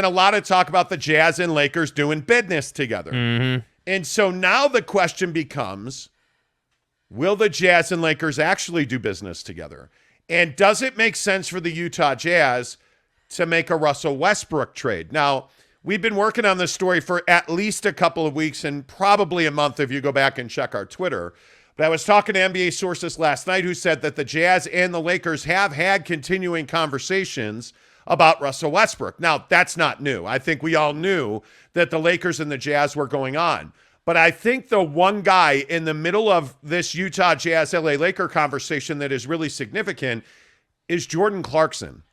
been a lot of talk about the Jazz and Lakers doing business together. Mm-hmm. And so now the question becomes, will the Jazz and Lakers actually do business together? And does it make sense for the Utah Jazz to make a Russell Westbrook trade? Now, we've been working on this story for at least a couple of weeks and probably a month if you go back and check our Twitter. But I was talking to NBA sources last night who said that the Jazz and the Lakers have had continuing conversations about Russell Westbrook. Now, that's not new. I think we all knew that the Lakers and the Jazz were going on. But I think the one guy in the middle of this Utah Jazz LA Laker conversation that is really significant is Jordan Clarkson.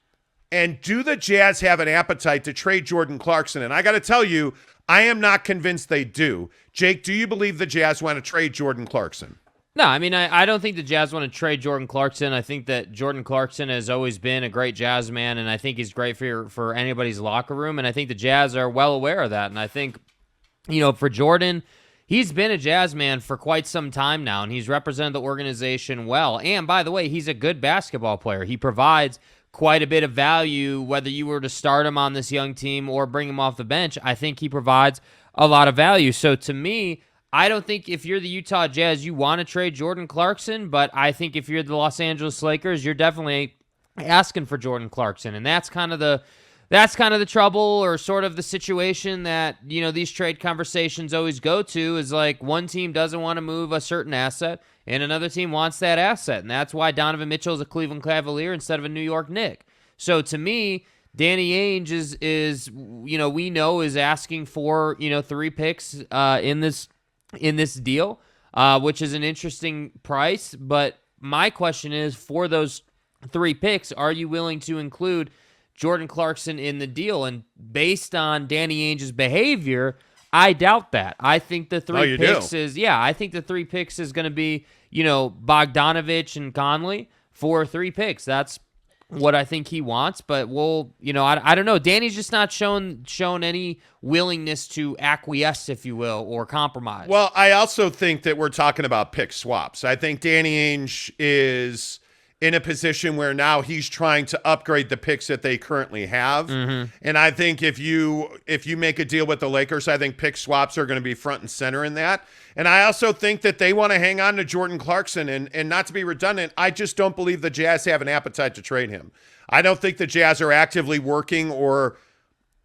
And do the Jazz have an appetite to trade Jordan Clarkson? And I got to tell you, I am not convinced they do. Jake, do you believe the Jazz want to trade Jordan Clarkson? No, I mean, I don't think the Jazz want to trade Jordan Clarkson. I think that Jordan Clarkson has always been a great Jazz man, and I think he's great for anybody's locker room, and I think the Jazz are well aware of that. And I think, for Jordan, he's been a Jazz man for quite some time now, and he's represented the organization well. And, by the way, he's a good basketball player. He provides quite a bit of value, whether you were to start him on this young team or bring him off the bench. I think he provides a lot of value. So, to me, I don't think if you're the Utah Jazz, you want to trade Jordan Clarkson, but I think if you're the Los Angeles Lakers, you're definitely asking for Jordan Clarkson, and that's kind of the trouble or sort of the situation that, these trade conversations always go to is like one team doesn't want to move a certain asset and another team wants that asset, and that's why Donovan Mitchell is a Cleveland Cavalier instead of a New York Knick. So to me, Danny Ainge is we know is asking for 3 picks in this deal, which is an interesting price. But my question is, for those 3 picks, are you willing to include Jordan Clarkson in the deal? And based on Danny Ainge's behavior, I doubt that. I think the 3 picks I think the 3 picks is going to be, Bogdanovich and Conley for 3 picks. That's what I think he wants, but I don't know. Danny's just not shown any willingness to acquiesce, if you will, or compromise. Well, I also think that we're talking about pick swaps. I think Danny Ainge is in a position where now he's trying to upgrade the picks that they currently have. Mm-hmm. And I think if you make a deal with the Lakers, I think pick swaps are going to be front and center in that. And I also think that they want to hang on to Jordan Clarkson. And not to be redundant, I just don't believe the Jazz have an appetite to trade him. I don't think the Jazz are actively working or,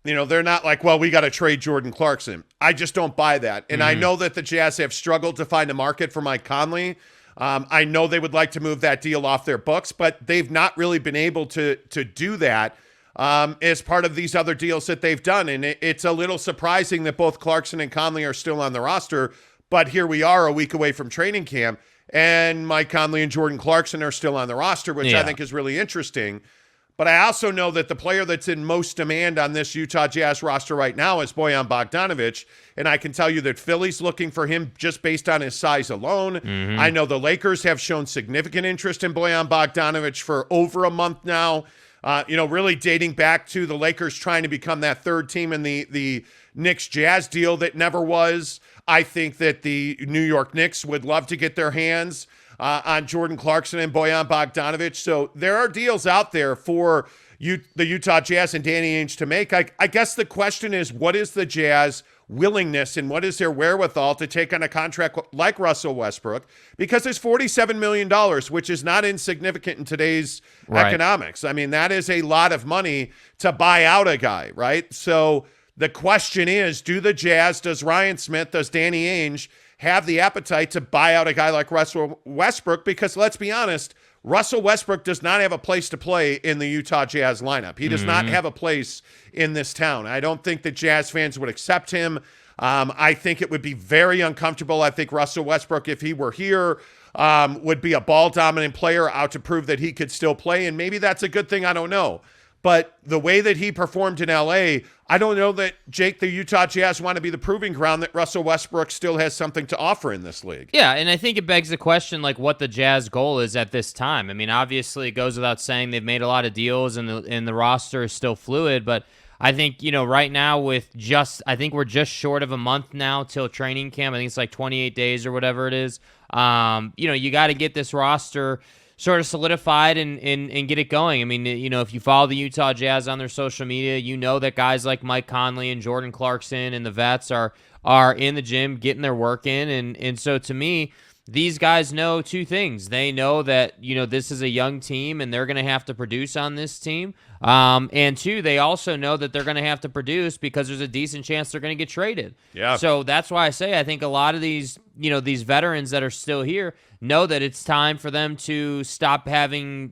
they're not like, well, we got to trade Jordan Clarkson. I just don't buy that. And I know that the Jazz have struggled to find a market for Mike Conley. I know they would like to move that deal off their books, but they've not really been able to do that as part of these other deals that they've done. And it's a little surprising that both Clarkson and Conley are still on the roster, but here we are a week away from training camp, and Mike Conley and Jordan Clarkson are still on the roster, which I think is really interesting. But I also know that the player that's in most demand on this Utah Jazz roster right now is Bojan Bogdanovic, and I can tell you that Philly's looking for him just based on his size alone. Mm-hmm. I know the Lakers have shown significant interest in Bojan Bogdanovic for over a month now, really dating back to the Lakers trying to become that third team in the Knicks-Jazz deal that never was. I think that the New York Knicks would love to get their hands on Jordan Clarkson and Bojan Bogdanovic. So there are deals out there for the Utah Jazz and Danny Ainge to make. I guess the question is, what is the Jazz willingness and what is their wherewithal to take on a contract like Russell Westbrook? Because it's $47 million, which is not insignificant in today's economics. I mean, that is a lot of money to buy out a guy, right? So the question is, do the Jazz, does Ryan Smith, does Danny Ainge have the appetite to buy out a guy like Russell Westbrook? Because let's be honest, Russell Westbrook does not have a place to play in the Utah Jazz lineup. He does not have a place in this town. I don't think that Jazz fans would accept him. I think it would be very uncomfortable. I think Russell Westbrook, if he were here, would be a ball-dominant player out to prove that he could still play, and maybe that's a good thing. I don't know. But the way that he performed in L.A., I don't know that, Jake, the Utah Jazz want to be the proving ground that Russell Westbrook still has something to offer in this league. Yeah, and I think it begs the question, like, what the Jazz goal is at this time. I mean, obviously it goes without saying they've made a lot of deals and the roster is still fluid, but I think, right now I think we're just short of a month now till training camp. I think it's like 28 days or whatever it is. You got to get this roster sort of solidified and get it going. I mean, if you follow the Utah Jazz on their social media, you know that guys like Mike Conley and Jordan Clarkson and the vets are in the gym getting their work in. And so to me, these guys know two things. They know that, this is a young team and they're going to have to produce on this team. And two, they also know that they're going to have to produce because there's a decent chance they're going to get traded. Yeah. So that's why I say I think a lot of these, these veterans that are still here know that it's time for them to stop having,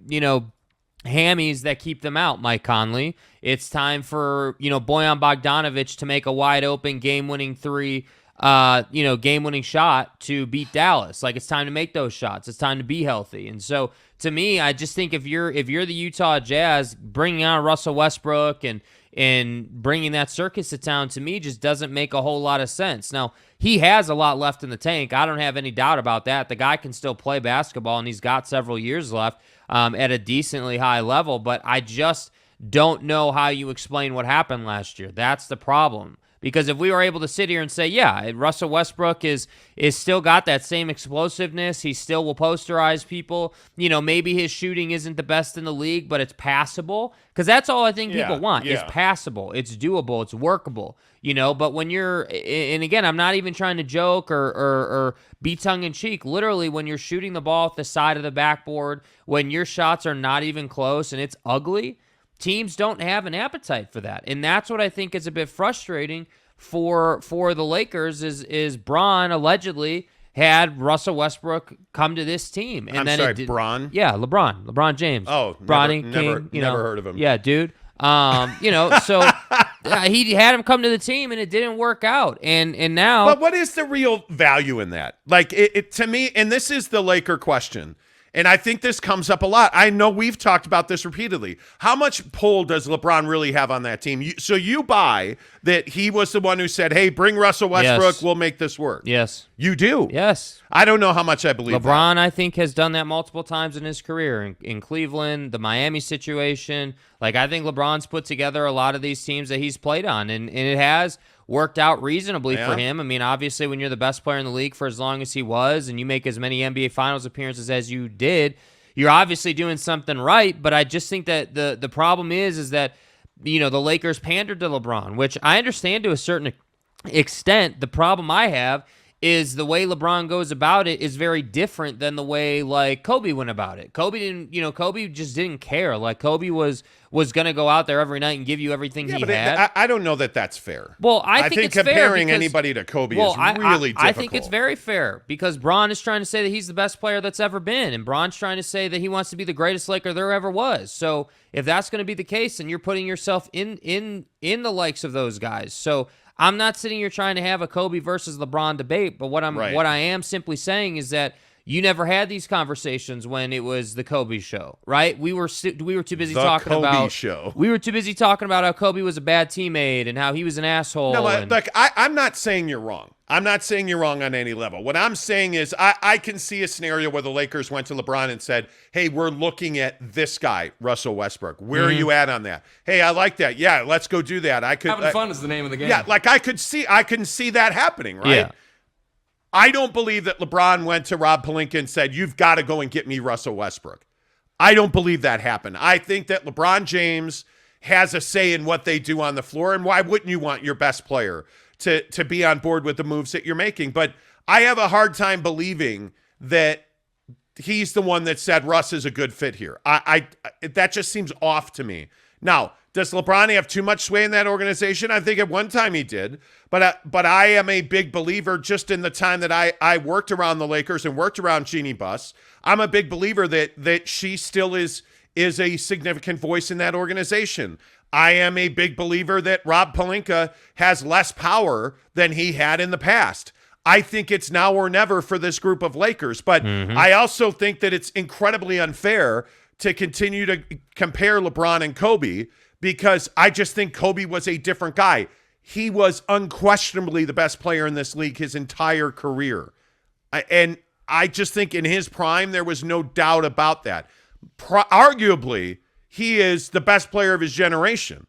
hammies that keep them out, Mike Conley. It's time for, Bojan Bogdanovic to make a wide open game-winning three, game-winning shot to beat Dallas. Like, it's time to make those shots. It's time to be healthy. And so, to me, I just think if you're the Utah Jazz, bringing on Russell Westbrook and bringing that circus to town, to me, just doesn't make a whole lot of sense. Now, he has a lot left in the tank. I don't have any doubt about that. The guy can still play basketball, and he's got several years left at a decently high level. But I just don't know how you explain what happened last year. That's the problem. Because if we were able to sit here and say, yeah, Russell Westbrook is still got that same explosiveness, he still will posterize people, maybe his shooting isn't the best in the league, but it's passable. Because that's all I think people want is passable. It's doable. It's workable. But when you're, and again, I'm not even trying to joke or be tongue-in-cheek. Literally, when you're shooting the ball at the side of the backboard, when your shots are not even close and it's ugly, teams don't have an appetite for that. And that's what I think is a bit frustrating for the Lakers is Bron allegedly had Russell Westbrook come to this team. And Bron? Yeah, LeBron James. Oh, Bronny never King. heard of him. Yeah, dude. So he had him come to the team and it didn't work out. And now. But what is the real value in that? Like, it to me, and this is the Laker question. And I think this comes up a lot. I know we've talked about this repeatedly. How much pull does LeBron really have on that team? So you buy that he was the one who said, hey, bring Russell Westbrook, we'll make this work. Yes. You do? Yes. I don't know how much I believe LeBron, I think, has done that multiple times in his career. In Cleveland, the Miami situation. Like, I think LeBron's put together a lot of these teams that he's played on. And it has worked out reasonably for him. I mean, obviously, when you're the best player in the league for as long as he was and you make as many NBA Finals appearances as you did, you're obviously doing something right. But I just think that the problem is that, the Lakers pandered to LeBron, which I understand to a certain extent. The problem I have is the way LeBron goes about it is very different than the way, like, Kobe went about it. Kobe just didn't care. Like, Kobe was going to go out there every night and give you everything he had. I don't know that that's fair. Well, I think it's comparing fair anybody to Kobe is really difficult. I think it's very fair because Bron is trying to say that he's the best player that's ever been, and Bron's trying to say that he wants to be the greatest Laker there ever was. So if that's going to be the case, then you're putting yourself in the likes of those guys. So I'm not sitting here trying to have a Kobe versus LeBron debate, but what I am simply saying is that you never had these conversations when it was the Kobe show, right? We were too busy talking about We were too busy talking about how Kobe was a bad teammate and how he was an asshole. No, look, I'm not saying you're wrong. I'm not saying you're wrong on any level. What I'm saying is I can see a scenario where the Lakers went to LeBron and said, hey, we're looking at this guy, Russell Westbrook. Where are you at on that? Hey, I like that. Yeah, let's go do that. Having fun is the name of the game. Yeah, like I can see that happening, right? Yeah. I don't believe that LeBron went to Rob Pelinka and said, you've got to go and get me Russell Westbrook. I don't believe that happened. I think that LeBron James has a say in what they do on the floor, and why wouldn't you want your best player to be on board with the moves that you're making? But I have a hard time believing that he's the one that said Russ is a good fit here. That just seems off to me. Now, does LeBron have too much sway in that organization? I think at one time he did. But I am a big believer, just in the time that I worked around the Lakers and worked around Jeannie Buss, I'm a big believer that she still is a significant voice in that organization. I am a big believer that Rob Pelinka has less power than he had in the past. I think it's now or never for this group of Lakers. But I also think that it's incredibly unfair to continue to compare LeBron and Kobe, because I just think Kobe was a different guy. He was unquestionably the best player in this league his entire career. And I just think in his prime, there was no doubt about that. Arguably, he is the best player of his generation.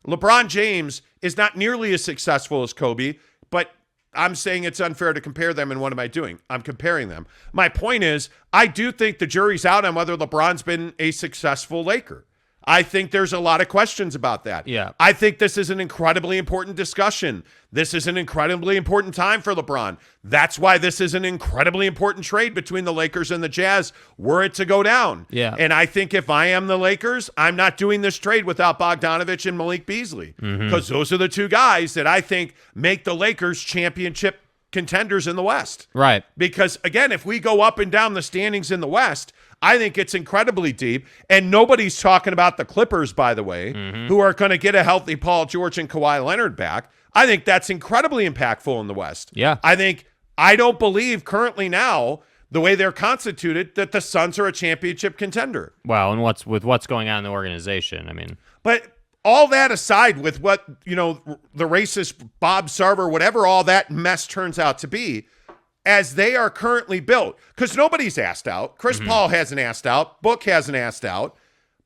LeBron James is not nearly as successful as Kobe, but I'm saying it's unfair to compare them, and what am I doing? I'm comparing them. My point is, I do think the jury's out on whether LeBron's been a successful Laker. I think there's a lot of questions about that. Yeah. I think this is an incredibly important discussion. This is an incredibly important time for LeBron. That's why this is an incredibly important trade between the Lakers and the Jazz were it to go down. Yeah. And I think if I am the Lakers, I'm not doing this trade without Bogdanovich and Malik Beasley, because those are the two guys that I think make the Lakers championship contenders in the West. Right. Because, again, if we go up and down the standings in the West, I think it's incredibly deep. And nobody's talking about the Clippers, by the way, who are going to get a healthy Paul George and Kawhi Leonard back. I think that's incredibly impactful in the West. Yeah. I don't believe currently now, the way they're constituted, that the Suns are a championship contender. Well, and what's going on in the organization, I mean. But all that aside, with what, the racist Bob Sarver, whatever all that mess turns out to be, as they are currently built, because nobody's asked out. Chris Paul hasn't asked out. Book hasn't asked out.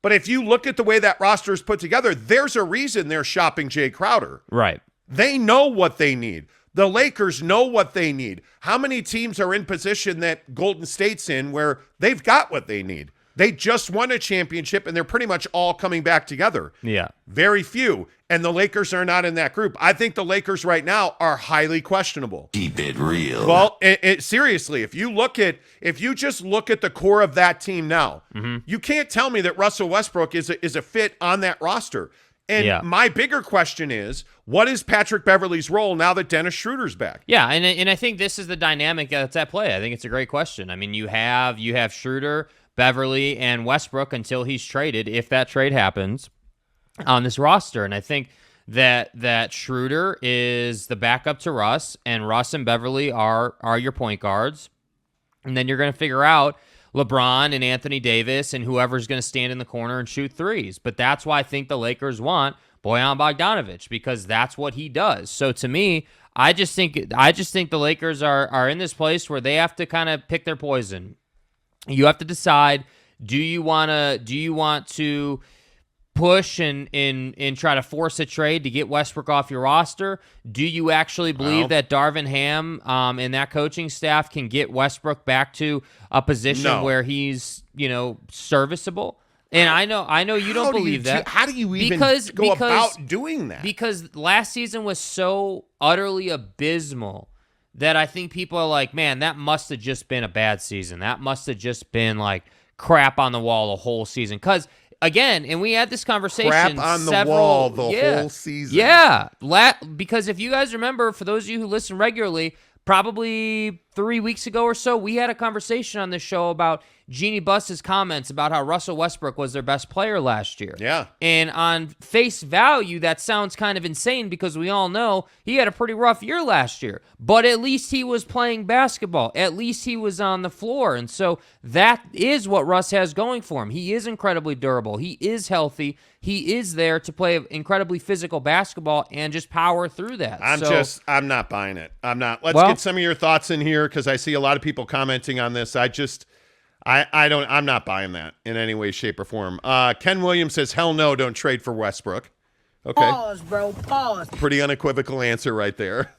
But if you look at the way that roster is put together, there's a reason they're shopping Jay Crowder. Right. They know what they need. The Lakers know what they need. How many teams are in position that Golden State's in where they've got what they need? They just won a championship, and they're pretty much all coming back together. Yeah. Very few. And the Lakers are not in that group. I think the Lakers right now are highly questionable. Keep it real. Well, seriously, if you just look at the core of that team now, you can't tell me that Russell Westbrook is a fit on that roster. And my bigger question is, what is Patrick Beverley's role now that Dennis Schroeder's back? Yeah, and I think this is the dynamic that's at play. I think it's a great question. I mean, you have Schroeder, Beverley, and Westbrook until he's traded, if that trade happens, on this roster. And I think that Schroeder is the backup to Russ, and Russ and Beverley are your point guards. And then you're going to figure out LeBron and Anthony Davis and whoever's going to stand in the corner and shoot threes. But that's why I think the Lakers want Bojan Bogdanovic, because that's what he does. So to me, I just think the Lakers are in this place where they have to kind of pick their poison. You have to decide, do you want to push and try to force a trade to get Westbrook off your roster? Do you actually believe that Darvin Ham and that coaching staff can get Westbrook back to a position where he's, serviceable? And I know you don't believe that. How do you even go about doing that? Because last season was so utterly abysmal that I think people are like, man, that must have just been a bad season. That must have just been like crap on the wall the whole season. Because, again, and we had this conversation. Crap on the wall the whole season. Yeah. Because if you guys remember, for those of you who listen regularly, probably 3 weeks ago or so, we had a conversation on this show about Jeannie Buss's comments about how Russell Westbrook was their best player last year. Yeah. And on face value, that sounds kind of insane because we all know he had a pretty rough year last year. But at least he was playing basketball. At least he was on the floor. And so that is what Russ has going for him. He is incredibly durable. He is healthy. He is there to play incredibly physical basketball and just power through that. I'm not buying it. I'm not. Let's get some of your thoughts in here, because I see a lot of people commenting on this. I'm not buying that in any way, shape, or form. Ken Williams says, hell no, don't trade for Westbrook. Okay. Pause, bro. Pause. Pretty unequivocal answer right there.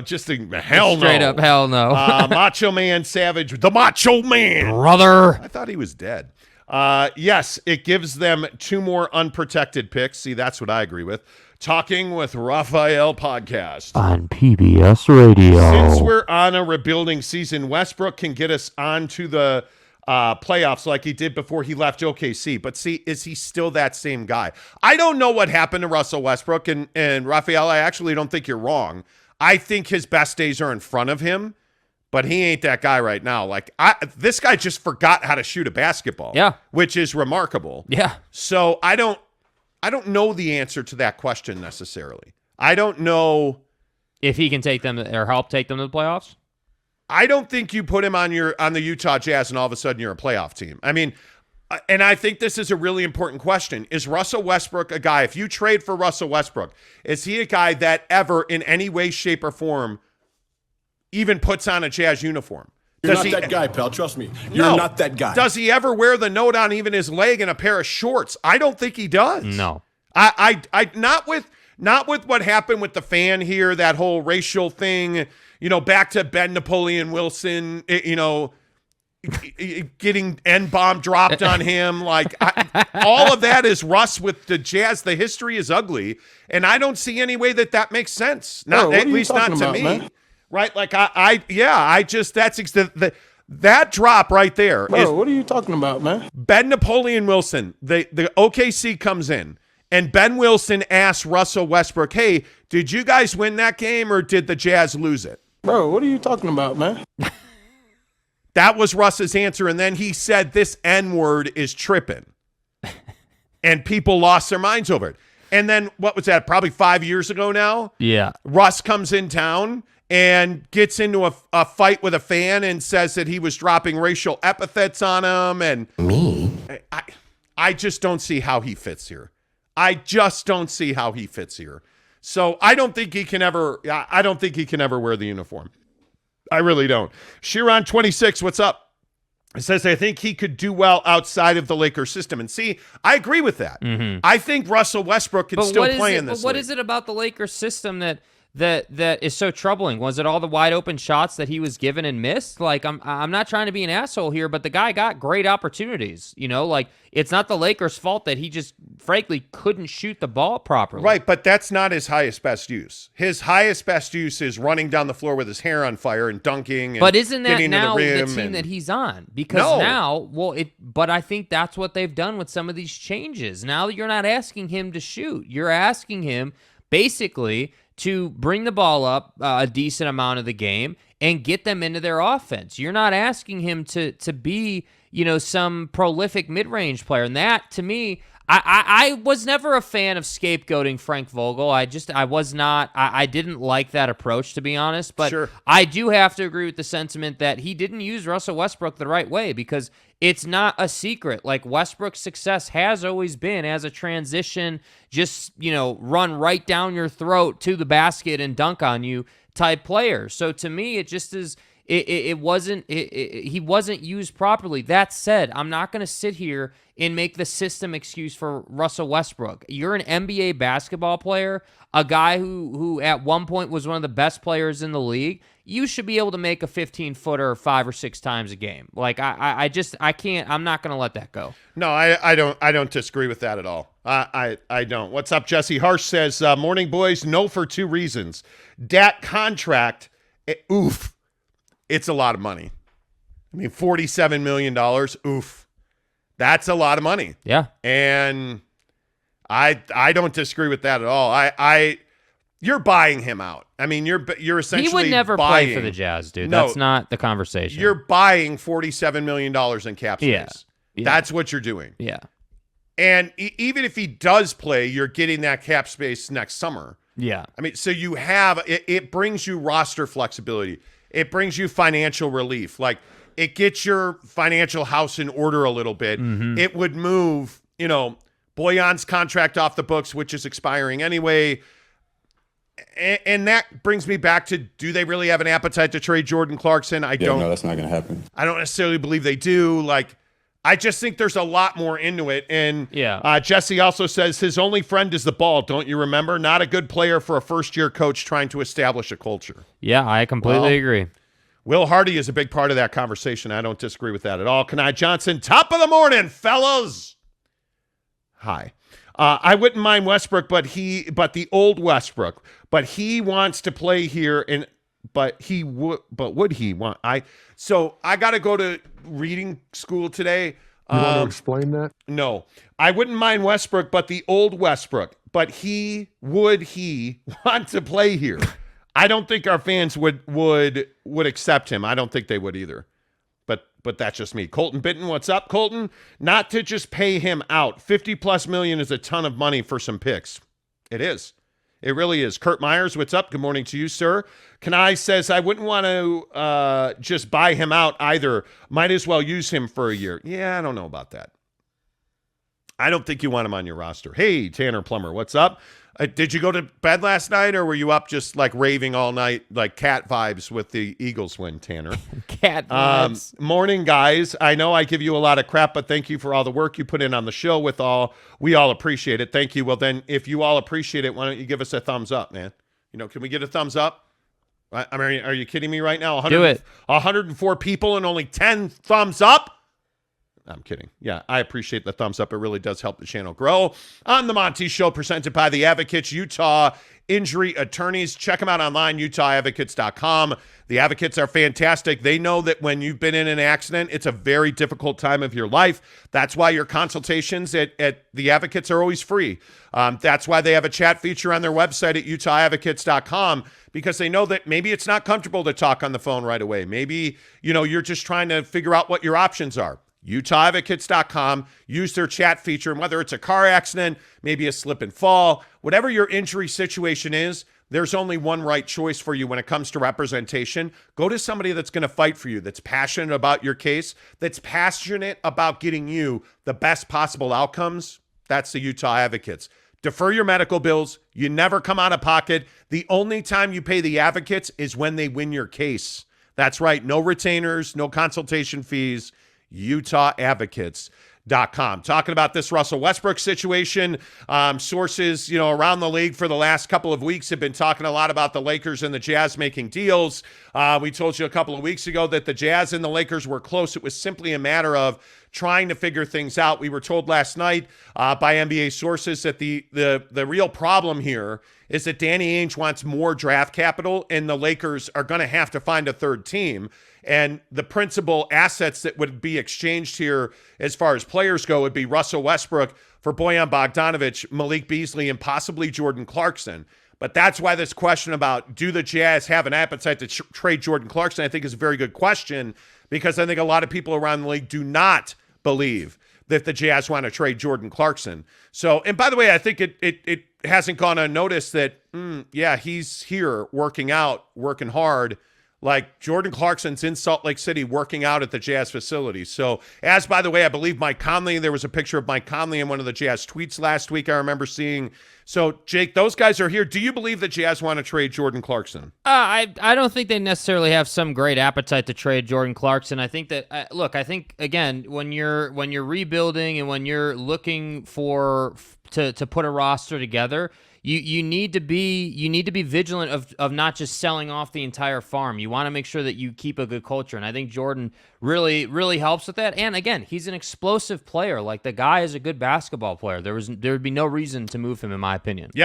Just a hell no. Straight up hell no. Macho Man Savage, the Macho Man. Brother. I thought he was dead. Yes, it gives them 2 more unprotected picks. See, that's what I agree with. Talking with Raphael podcast on PBS Radio. Since we're on a rebuilding season, Westbrook can get us onto the playoffs like he did before he left OKC. But see, is he still that same guy? I don't know what happened to Russell Westbrook. And Raphael, I actually don't think you're wrong. I think his best days are in front of him, but he ain't that guy right now. This guy just forgot how to shoot a basketball. Yeah. Which is remarkable. Yeah. So I don't know the answer to that question necessarily. I don't know if he can take them or help take them to the playoffs. I don't think you put him on the Utah Jazz and all of a sudden you're a playoff team. I mean, and I think this is a really important question. Is Russell Westbrook a guy, if you trade for Russell Westbrook, is he a guy that ever in any way, shape, or form even puts on a Jazz uniform? You're not that guy, pal. Trust me. You're not that guy. Does he ever wear the note on even his leg and a pair of shorts? I don't think he does. No. I Not with what happened with the fan here, that whole racial thing, back to Ben Napoleon Wilson, getting N-bomb dropped on him. All of that is Russ with the Jazz. The history is ugly, and I don't see any way that makes sense. At least not to me. Man? Right? That drop right there. Bro, what are you talking about, man? Ben Napoleon Wilson, the OKC comes in, and Ben Wilson asks Russell Westbrook, hey, did you guys win that game or did the Jazz lose it? Bro, what are you talking about, man? That was Russ's answer, and then he said this N-word is tripping. And people lost their minds over it. And then, what was that, probably 5 years ago now? Yeah. Russ comes in town and gets into a fight with a fan and says that he was dropping racial epithets on him. And I just don't see how he fits here. So I don't think he can ever wear the uniform. I really don't. Shiron 26, what's up? It says, I think he could do well outside of the Lakers system. And see, I agree with that. Mm-hmm. I think Russell Westbrook can still play in this league. What is it about the Lakers system that is so troubling? Was it all the wide open shots that he was given and missed? I'm not trying to be an asshole here, but the guy got great opportunities. It's not the Lakers' fault that he just frankly couldn't shoot the ball properly. Right, but that's not his highest best use. His highest best use is running down the floor with his hair on fire and dunking. And but isn't that now the team that he's on? Because but I think that's what they've done with some of these changes. Now you're not asking him to shoot. You're asking him basically to bring the ball up a decent amount of the game and get them into their offense. You're not asking him to be, some prolific mid-range player. And that, to me, I was never a fan of scapegoating Frank Vogel. I didn't like that approach, to be honest. But sure. I do have to agree with the sentiment that he didn't use Russell Westbrook the right way, because it's not a secret. Westbrook's success has always been as a transition, just, run right down your throat to the basket and dunk on you type player. So to me, it just is, he wasn't used properly. That said, I'm not going to sit here and make the system excuse for Russell Westbrook. You're an NBA basketball player, a guy who at one point was one of the best players in the league. You should be able to make a 15-footer 5 or 6 times a game. I can't. I'm not going to let that go. No, I don't disagree with that at all. I don't. What's up, Jesse? Harsh says, morning, boys. No, for 2 reasons. Dat contract, oof. It's a lot of money. I mean, $47 million, oof. That's a lot of money. Yeah. And I don't disagree with that at all. You're buying him out. I mean, you're essentially he would never play for the Jazz, dude. No, that's not the conversation. You're buying $47 million in cap space. Yeah. That's what you're doing. Yeah. And even if he does play, you're getting that cap space next summer. Yeah. I mean, so you have it brings you roster flexibility. It brings you financial relief. It gets your financial house in order a little bit. Mm-hmm. It would move, Boyan's contract off the books, which is expiring anyway. And that brings me back to, do they really have an appetite to trade Jordan Clarkson? No, that's not going to happen. I don't necessarily believe they do. I just think there's a lot more into it. And Jesse also says his only friend is the ball. Don't you remember? Not a good player for a first-year coach trying to establish a culture. Yeah, I completely agree. Will Hardy is a big part of that conversation. I don't disagree with that at all. Kenai Johnson, top of the morning, fellas. Hi. I wouldn't mind Westbrook, but the old Westbrook. But he wants to play here, but would he want? So I got to go to reading school today. You want to explain that? No, I wouldn't mind Westbrook, but the old Westbrook. But would he want to play here? I don't think our fans would accept him. I don't think they would either. But that's just me. Colton Bitten, what's up, Colton? Not to just pay him out. $50+ million is a ton of money for some picks. It is. It really is. Kurt Myers, what's up? Good morning to you, sir. Kanai says, I wouldn't want to just buy him out either. Might as well use him for a year. Yeah, I don't know about that. I don't think you want him on your roster. Hey, Tanner Plummer, what's up? Did you go to bed last night, or were you up just like raving all night, like cat vibes with the Eagles win, Tanner? Cat vibes. Morning, guys. I know I give you a lot of crap, but thank you for all the work you put in on the show. We all appreciate it. Thank you. Well, then, if you all appreciate it, why don't you give us a thumbs up, man? Can we get a thumbs up? I mean, are you kidding me right now? Do it. 104 people and only 10 thumbs up? I'm kidding. Yeah, I appreciate the thumbs up. It really does help the channel grow. On the Monty Show, presented by the Advocates, Utah Injury Attorneys. Check them out online, utahadvocates.com. The Advocates are fantastic. They know that when you've been in an accident, it's a very difficult time of your life. That's why your consultations at the Advocates are always free. That's why they have a chat feature on their website at utahadvocates.com, because they know that maybe it's not comfortable to talk on the phone right away. Maybe, you're just trying to figure out what your options are. utahadvocates.com. Use their chat feature, and whether it's a car accident, maybe a slip and fall, whatever your injury situation is, there's only one right choice for you when it comes to representation. Go to somebody that's going to fight for you, that's passionate about your case, that's passionate about getting you the best possible outcomes. That's the Utah Advocates. Defer your medical bills. You never come out of pocket. The only time you pay the Advocates is when they win your case. That's right. No retainers, no consultation fees. utahadvocates.com. Talking about this Russell Westbrook situation, sources, around the league for the last couple of weeks have been talking a lot about the Lakers and the Jazz making deals. We told you a couple of weeks ago that the Jazz and the Lakers were close. It was simply a matter of trying to figure things out. We were told last night by NBA sources that the real problem here is that Danny Ainge wants more draft capital, and the Lakers are going to have to find a third team. And the principal assets that would be exchanged here as far as players go would be Russell Westbrook for Bojan Bogdanovic, Malik Beasley, and possibly Jordan Clarkson. But that's why this question about do the Jazz have an appetite to trade Jordan Clarkson, I think is a very good question, because I think a lot of people around the league do not believe that the Jazz want to trade Jordan Clarkson. So, and by the way, I think it hasn't gone unnoticed that, he's here working out, working hard. Like Jordan Clarkson's in Salt Lake City working out at the Jazz facility. So, as by the way, I believe Mike Conley, there was a picture of Mike Conley in one of the Jazz tweets last week I remember seeing. So, Jake, those guys are here. Do you believe the Jazz want to trade Jordan Clarkson? I don't think they necessarily have some great appetite to trade Jordan Clarkson. I think that I think again, when you're rebuilding and when you're looking to put a roster together, you need to be vigilant of not just selling off the entire farm. You want to make sure that you keep a good culture, and I think Jordan really helps with that. And again, he's an explosive player. Like, the guy is a good basketball player. There would be no reason to move him, in my opinion. Yeah.